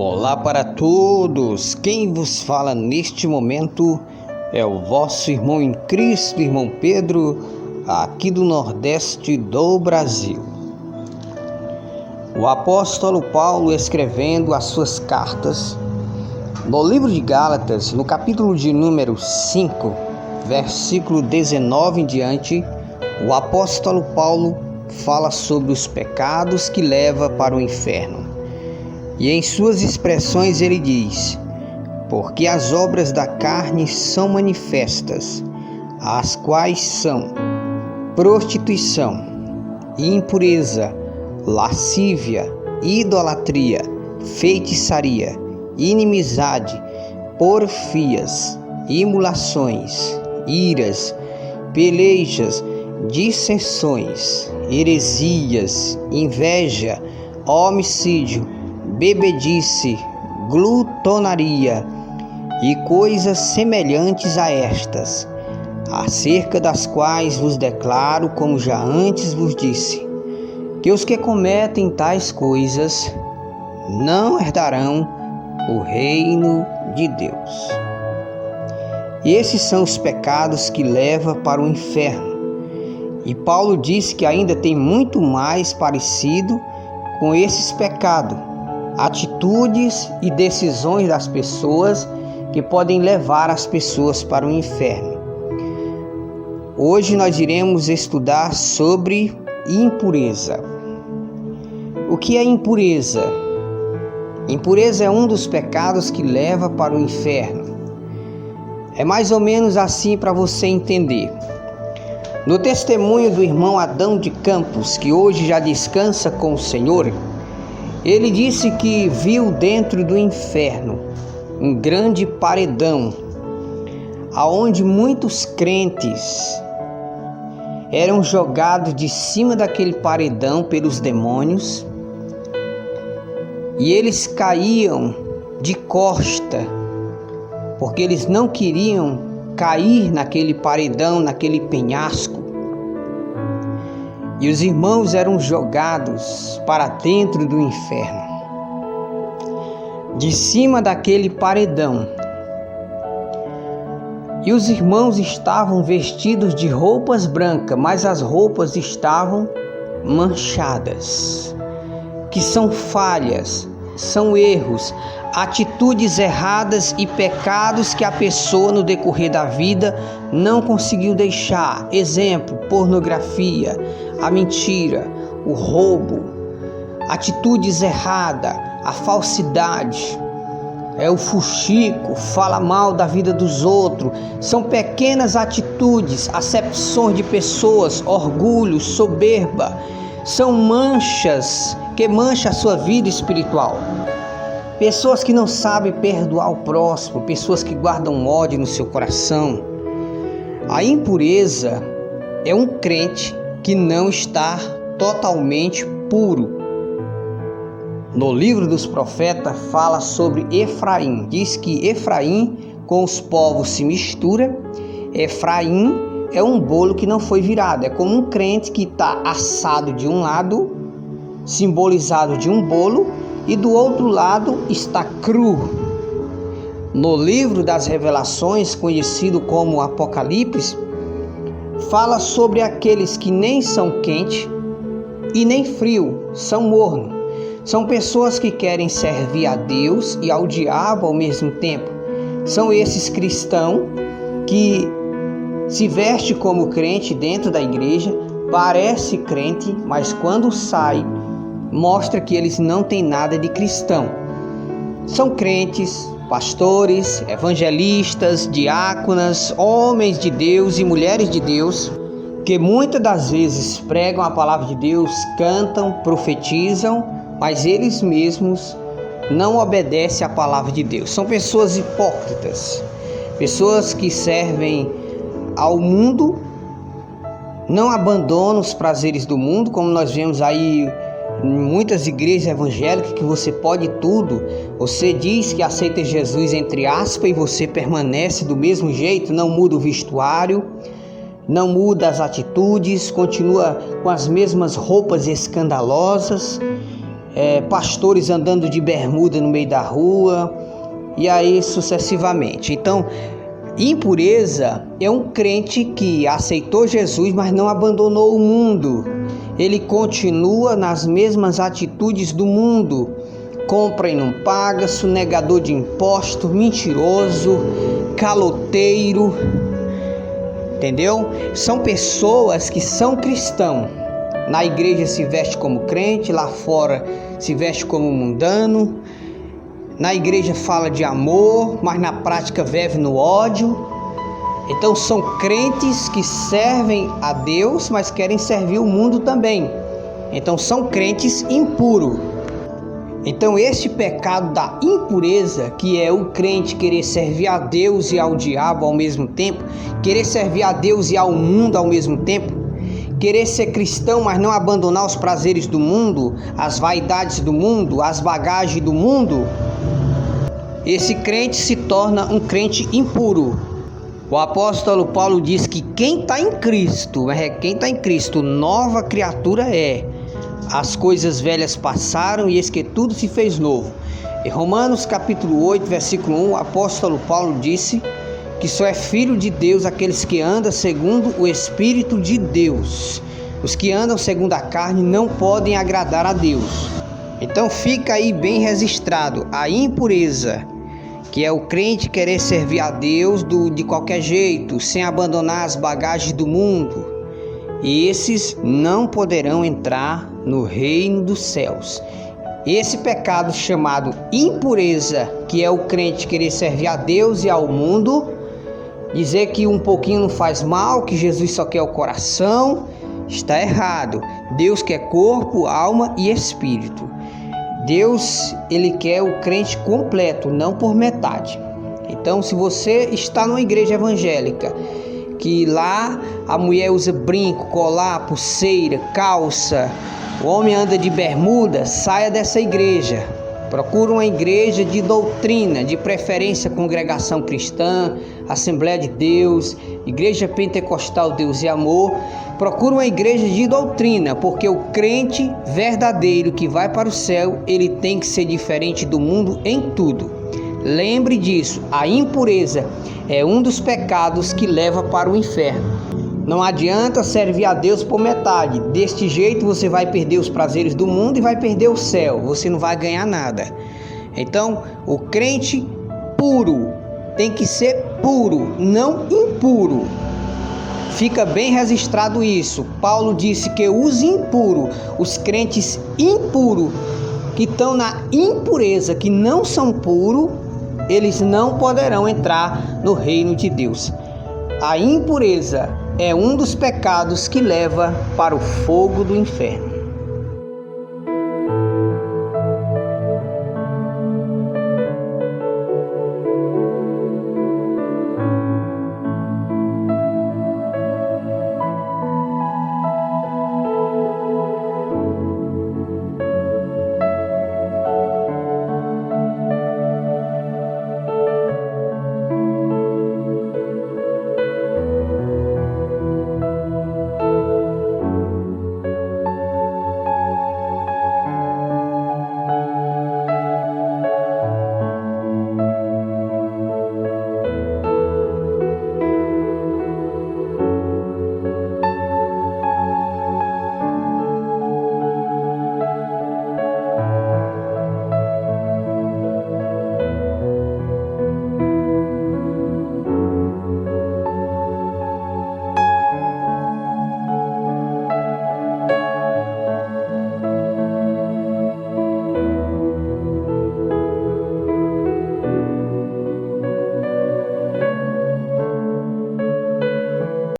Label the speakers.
Speaker 1: Olá para todos, quem vos fala neste momento é o vosso irmão em Cristo, irmão Pedro, aqui do Nordeste do Brasil. O apóstolo Paulo, escrevendo as suas cartas, no livro de Gálatas, no capítulo de número 5, versículo 19 em diante, o apóstolo Paulo fala sobre os pecados que levam para o inferno. E em suas expressões ele diz: porque as obras da carne são manifestas, as quais são prostituição, impureza, lascívia, idolatria, feitiçaria, inimizade, porfias, imulações, iras, pelejas, dissensões, heresias, inveja, homicídio, bebedice, glutonaria e coisas semelhantes a estas, acerca das quais vos declaro, como já antes vos disse, que os que cometem tais coisas não herdarão o reino de Deus. E esses são os pecados que levam para o inferno. E Paulo diz que ainda tem muito mais parecido com esses pecados, atitudes e decisões das pessoas que podem levar as pessoas para o inferno. Hoje nós iremos estudar sobre impureza. O que é impureza? Impureza é um dos pecados que leva para o inferno. É mais ou menos assim para você entender. No testemunho do irmão Adão de Campos, que hoje já descansa com o Senhor, ele disse que viu dentro do inferno um grande paredão, aonde muitos crentes eram jogados de cima daquele paredão pelos demônios, e eles caíam de costa, porque eles não queriam cair naquele paredão, naquele penhasco. E os irmãos eram jogados para dentro do inferno, de cima daquele paredão. E os irmãos estavam vestidos de roupas brancas, mas as roupas estavam manchadas, que são falhas, são erros, atitudes erradas e pecados que a pessoa no decorrer da vida não conseguiu deixar. Exemplo, pornografia, a mentira, o roubo, atitudes erradas, a falsidade, o fuxico, fala mal da vida dos outros. São pequenas atitudes, acepções de pessoas, orgulho, soberba. São manchas que mancham a sua vida espiritual. Pessoas que não sabem perdoar o próximo, pessoas que guardam ódio no seu coração. A impureza é um crente que não está totalmente puro. No livro dos profetas fala sobre Efraim. Diz que Efraim com os povos se mistura. Efraim é um bolo que não foi virado. É como um crente que está assado de um lado, simbolizado de um bolo, e do outro lado está cru. No livro das Revelações, conhecido como Apocalipse, fala sobre aqueles que nem são quente e nem frio, são morno. São pessoas que querem servir a Deus e ao diabo ao mesmo tempo. São esses cristãos que se vestem como crente dentro da igreja, parece crente, mas quando sai, mostra que eles não têm nada de cristão. São crentes, pastores, evangelistas, diáconas, homens de Deus e mulheres de Deus, que muitas das vezes pregam a palavra de Deus, cantam, profetizam, mas eles mesmos não obedecem à palavra de Deus. São pessoas hipócritas, pessoas que servem ao mundo, não abandonam os prazeres do mundo, como nós vemos aí em muitas igrejas evangélicas, que você pode tudo. Você diz que aceita Jesus, entre aspas, e você permanece do mesmo jeito, não muda o vestuário, não muda as atitudes, continua com as mesmas roupas escandalosas. pastores andando de bermuda no meio da rua, e aí sucessivamente. Então, impureza é um crente que aceitou Jesus, mas não abandonou o mundo. Ele continua nas mesmas atitudes do mundo. Compra e não paga, sonegador de impostos, mentiroso, caloteiro. Entendeu? São pessoas que são cristãos. Na igreja se veste como crente, lá fora se veste como mundano. Na igreja fala de amor, mas na prática vive no ódio. Então são crentes que servem a Deus, mas querem servir o mundo também. Então são crentes impuros. Então este pecado da impureza, que é o crente querer servir a Deus e ao diabo ao mesmo tempo, querer servir a Deus e ao mundo ao mesmo tempo, querer ser cristão, mas não abandonar os prazeres do mundo, as vaidades do mundo, as bagagens do mundo, esse crente se torna um crente impuro. O apóstolo Paulo diz que quem está em Cristo, nova criatura é. As coisas velhas passaram e eis que tudo se fez novo. Em Romanos capítulo 8, versículo 1, o apóstolo Paulo disse que só é filho de Deus aqueles que andam segundo o Espírito de Deus. Os que andam segundo a carne não podem agradar a Deus. Então fica aí bem registrado a impureza, que é o crente querer servir a Deus de qualquer jeito, sem abandonar as bagagens do mundo. E esses não poderão entrar no reino dos céus. Esse pecado chamado impureza, que é o crente querer servir a Deus e ao mundo, dizer que um pouquinho não faz mal, que Jesus só quer o coração, está errado. Deus quer corpo, alma e espírito. Deus, ele quer o crente completo, não por metade. Então, se você está numa igreja evangélica, que lá a mulher usa brinco, colar, pulseira, calça, o homem anda de bermuda, saia dessa igreja. Procura uma igreja de doutrina, de preferência congregação cristã, Assembleia de Deus, Igreja Pentecostal Deus e Amor. Procura uma igreja de doutrina, porque o crente verdadeiro que vai para o céu, ele tem que ser diferente do mundo em tudo. Lembre disso, a impureza é um dos pecados que leva para o inferno. Não adianta servir a Deus por metade. Deste jeito você vai perder os prazeres do mundo e vai perder o céu. Você não vai ganhar nada. Então, o crente puro tem que ser puro, não impuro. Fica bem registrado isso. Paulo disse que os impuros, os crentes impuros, que estão na impureza, que não são puros, eles não poderão entrar no reino de Deus. A impureza é um dos pecados que leva para o fogo do inferno.